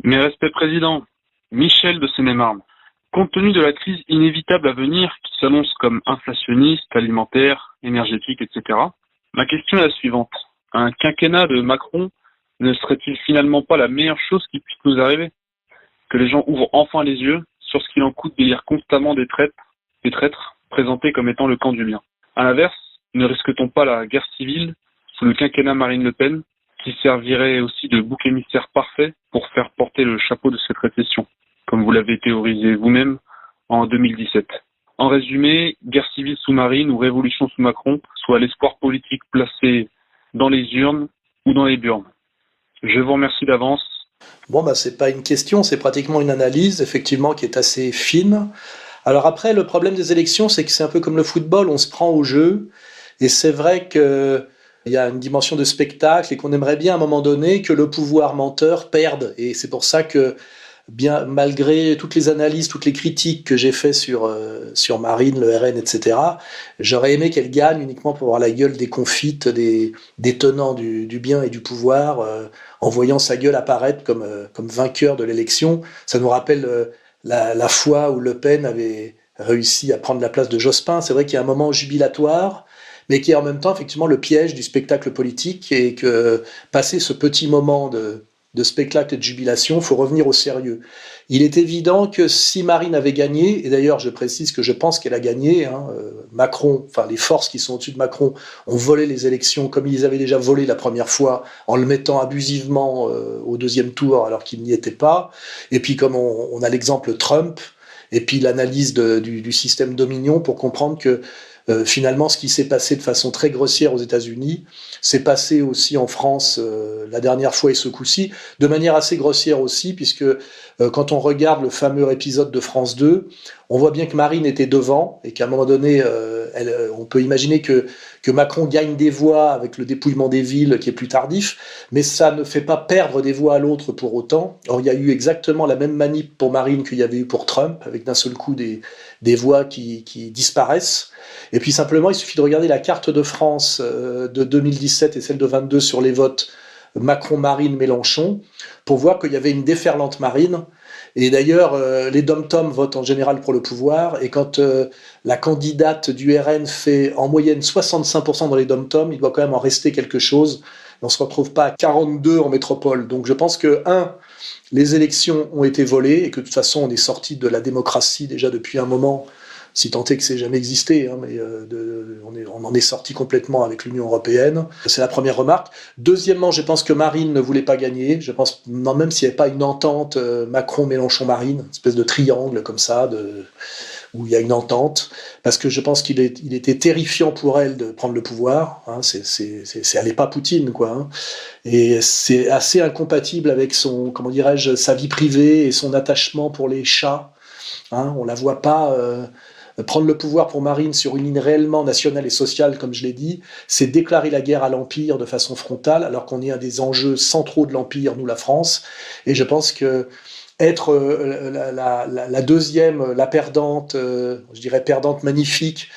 Mes respects président, Michel de Seine-et-Marne. Compte tenu de la crise inévitable à venir qui s'annonce comme inflationniste, alimentaire, énergétique, etc., ma question est la suivante. Un quinquennat de Macron ne serait-il finalement pas la meilleure chose qui puisse nous arriver? Que les gens ouvrent enfin les yeux sur ce qu'il en coûte d'élire constamment des traîtres présentés comme étant le camp du bien. À l'inverse, ne risque-t-on pas la guerre civile sous le quinquennat Marine Le Pen, qui servirait aussi de bouc émissaire parfait pour faire porter le chapeau de cette récession, comme vous l'avez théorisé vous-même en 2017. En résumé, guerre civile sous Marine ou révolution sous Macron, soit l'espoir politique placé dans les urnes ou dans les burnes. Je vous remercie d'avance. Bon, c'est pas une question, c'est pratiquement une analyse, effectivement, qui est assez fine. Alors après, le problème des élections, c'est que c'est un peu comme le football, on se prend au jeu, et c'est vrai qu'il y a une dimension de spectacle, et qu'on aimerait bien, à un moment donné, que le pouvoir menteur perde. Et c'est pour ça que, bien malgré toutes les analyses, toutes les critiques que j'ai fait sur Marine, le RN, etc., j'aurais aimé qu'elle gagne uniquement pour avoir la gueule déconfite des tenants du bien et du pouvoir, en voyant sa gueule apparaître comme vainqueur de l'élection. Ça nous rappelle la fois où Le Pen avait réussi à prendre la place de Jospin. C'est vrai qu'il y a un moment jubilatoire, mais qui est en même temps effectivement le piège du spectacle politique, et que passer ce petit moment de spectacle et de jubilation, il faut revenir au sérieux. Il est évident que si Marine avait gagné, et d'ailleurs je précise que je pense qu'elle a gagné, Macron, enfin les forces qui sont au-dessus de Macron ont volé les élections comme ils avaient déjà volé la première fois, en le mettant abusivement au deuxième tour alors qu'il n'y était pas. Et puis comme on a l'exemple Trump, et puis l'analyse du système Dominion pour comprendre que finalement, ce qui s'est passé de façon très grossière aux États-Unis s'est passé aussi en France la dernière fois et ce coup-ci, de manière assez grossière aussi, puisque quand on regarde le fameux épisode de France 2, on voit bien que Marine était devant et qu'à un moment donné, on peut imaginer que Macron gagne des voix avec le dépouillement des villes qui est plus tardif, mais ça ne fait pas perdre des voix à l'autre pour autant. Or, il y a eu exactement la même manip pour Marine qu'il y avait eu pour Trump, avec d'un seul coup des voix qui disparaissent. Et puis simplement, il suffit de regarder la carte de France de 2017 et celle de 22 sur les votes Macron, Marine, Mélenchon, pour voir qu'il y avait une déferlante Marine. Et d'ailleurs, les dom-toms votent en général pour le pouvoir, et quand la candidate du RN fait en moyenne 65% dans les dom-toms, il doit quand même en rester quelque chose. On ne se retrouve pas à 42 en métropole. Donc je pense que, les élections ont été volées, et que de toute façon, on est sorti de la démocratie déjà depuis un moment, si tant est que c'est jamais existé, mais on en est sorti complètement avec l'Union européenne. C'est la première remarque. Deuxièmement, je pense que Marine ne voulait pas gagner. Je pense, même s'il n'y avait pas une entente Macron, Mélenchon, Marine, une espèce de triangle comme ça, où il y a une entente, parce que je pense qu'il était terrifiant pour elle de prendre le pouvoir. Elle n'est pas Poutine, quoi. Et c'est assez incompatible avec sa vie privée et son attachement pour les chats. On la voit pas prendre le pouvoir pour Marine sur une ligne réellement nationale et sociale, comme je l'ai dit, c'est déclarer la guerre à l'Empire de façon frontale, alors qu'on est un des enjeux centraux de l'Empire, nous, la France. Et je pense que être la deuxième, la perdante, je dirais perdante magnifique,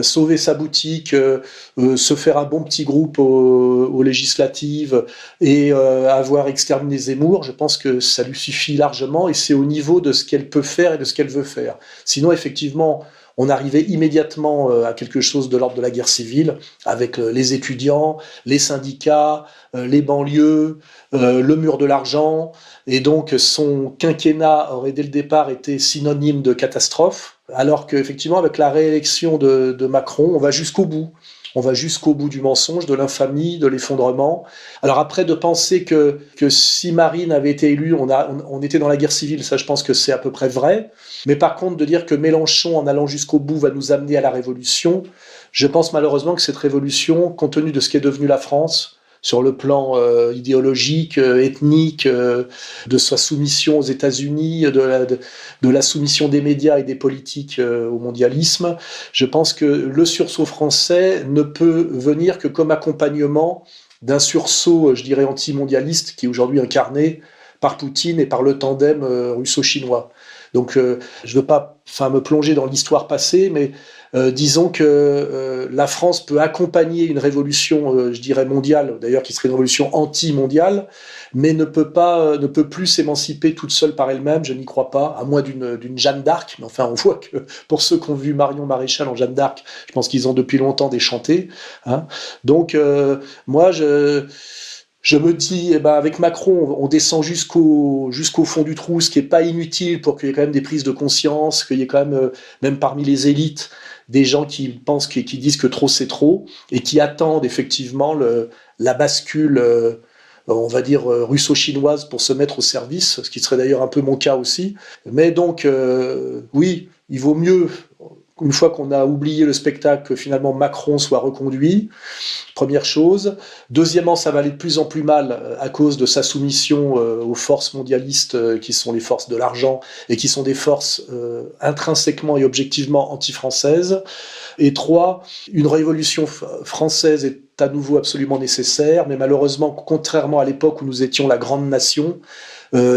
sauver sa boutique, se faire un bon petit groupe aux législatives et avoir exterminé Zemmour, je pense que ça lui suffit largement, et c'est au niveau de ce qu'elle peut faire et de ce qu'elle veut faire. Sinon, effectivement, on arrivait immédiatement à quelque chose de l'ordre de la guerre civile, avec les étudiants, les syndicats, les banlieues, le mur de l'argent, et donc son quinquennat aurait dès le départ été synonyme de catastrophe, alors qu'effectivement, avec la réélection de Macron, on va jusqu'au bout. On va jusqu'au bout du mensonge, de l'infamie, de l'effondrement. Alors après, de penser que si Marine avait été élue, on était dans la guerre civile, ça je pense que c'est à peu près vrai. Mais par contre, de dire que Mélenchon, en allant jusqu'au bout, va nous amener à la révolution, je pense malheureusement que cette révolution, compte tenu de ce qu'est devenue la France, sur le plan idéologique, ethnique, de sa soumission aux États-Unis, de la soumission des médias et des politiques au mondialisme, je pense que le sursaut français ne peut venir que comme accompagnement d'un sursaut, je dirais, anti-mondialiste, qui est aujourd'hui incarné par Poutine et par le tandem russo-chinois. Donc je ne veux pas me plonger dans l'histoire passée, mais Disons que la France peut accompagner une révolution, je dirais mondiale, d'ailleurs qui serait une révolution anti-mondiale, mais ne peut plus s'émanciper toute seule par elle-même, je n'y crois pas, à moins d'une Jeanne d'Arc. Mais enfin, on voit que pour ceux qui ont vu Marion Maréchal en Jeanne d'Arc, je pense qu'ils ont depuis longtemps déchanté. Hein. Donc, moi, je me dis, eh ben, avec Macron, on descend jusqu'au fond du trou, ce qui n'est pas inutile pour qu'il y ait quand même des prises de conscience, qu'il y ait quand même, même parmi les élites, des gens qui pensent, qui disent que trop c'est trop, et qui attendent effectivement la bascule, on va dire, russo-chinoise pour se mettre au service, ce qui serait d'ailleurs un peu mon cas aussi. Mais donc, oui, il vaut mieux, une fois qu'on a oublié le spectacle, que finalement Macron soit reconduit. Première chose. Deuxièmement, ça va aller de plus en plus mal à cause de sa soumission aux forces mondialistes qui sont les forces de l'argent et qui sont des forces intrinsèquement et objectivement anti-françaises. Et trois, une révolution française est à nouveau absolument nécessaire, mais malheureusement, contrairement à l'époque où nous étions la grande nation,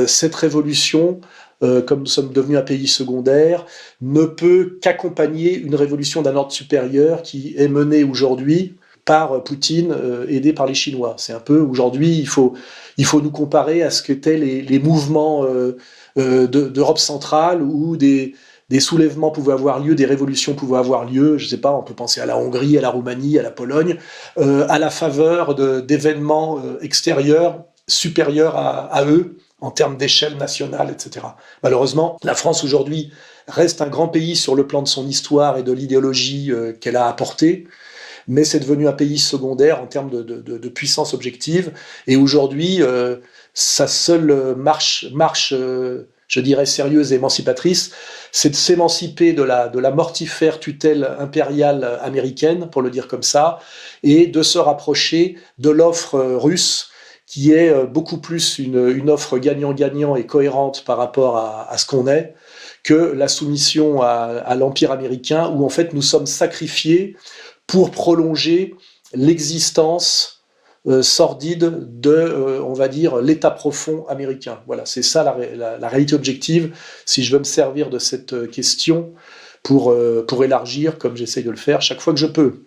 cette révolution, comme nous sommes devenus un pays secondaire, ne peut qu'accompagner une révolution d'un ordre supérieur qui est menée aujourd'hui par Poutine, aidé par les Chinois. C'est un peu, aujourd'hui, il faut nous comparer à ce qu'étaient les mouvements d'Europe centrale où des soulèvements pouvaient avoir lieu, des révolutions pouvaient avoir lieu, je ne sais pas, on peut penser à la Hongrie, à la Roumanie, à la Pologne, à la faveur d'événements extérieurs supérieurs à eux, en termes d'échelle nationale, etc. Malheureusement, la France aujourd'hui reste un grand pays sur le plan de son histoire et de l'idéologie qu'elle a apportée, mais c'est devenu un pays secondaire en termes de puissance objective. Et aujourd'hui, sa seule marche je dirais, sérieuse et émancipatrice, c'est de s'émanciper de la mortifère tutelle impériale américaine, pour le dire comme ça, et de se rapprocher de l'offre russe, qui est beaucoup plus une offre gagnant-gagnant et cohérente par rapport à ce qu'on est, que la soumission à l'Empire américain, où en fait nous sommes sacrifiés pour prolonger l'existence sordide de, on va dire, l'état profond américain. Voilà, c'est ça la réalité objective, si je veux me servir de cette question pour élargir, comme j'essaye de le faire chaque fois que je peux.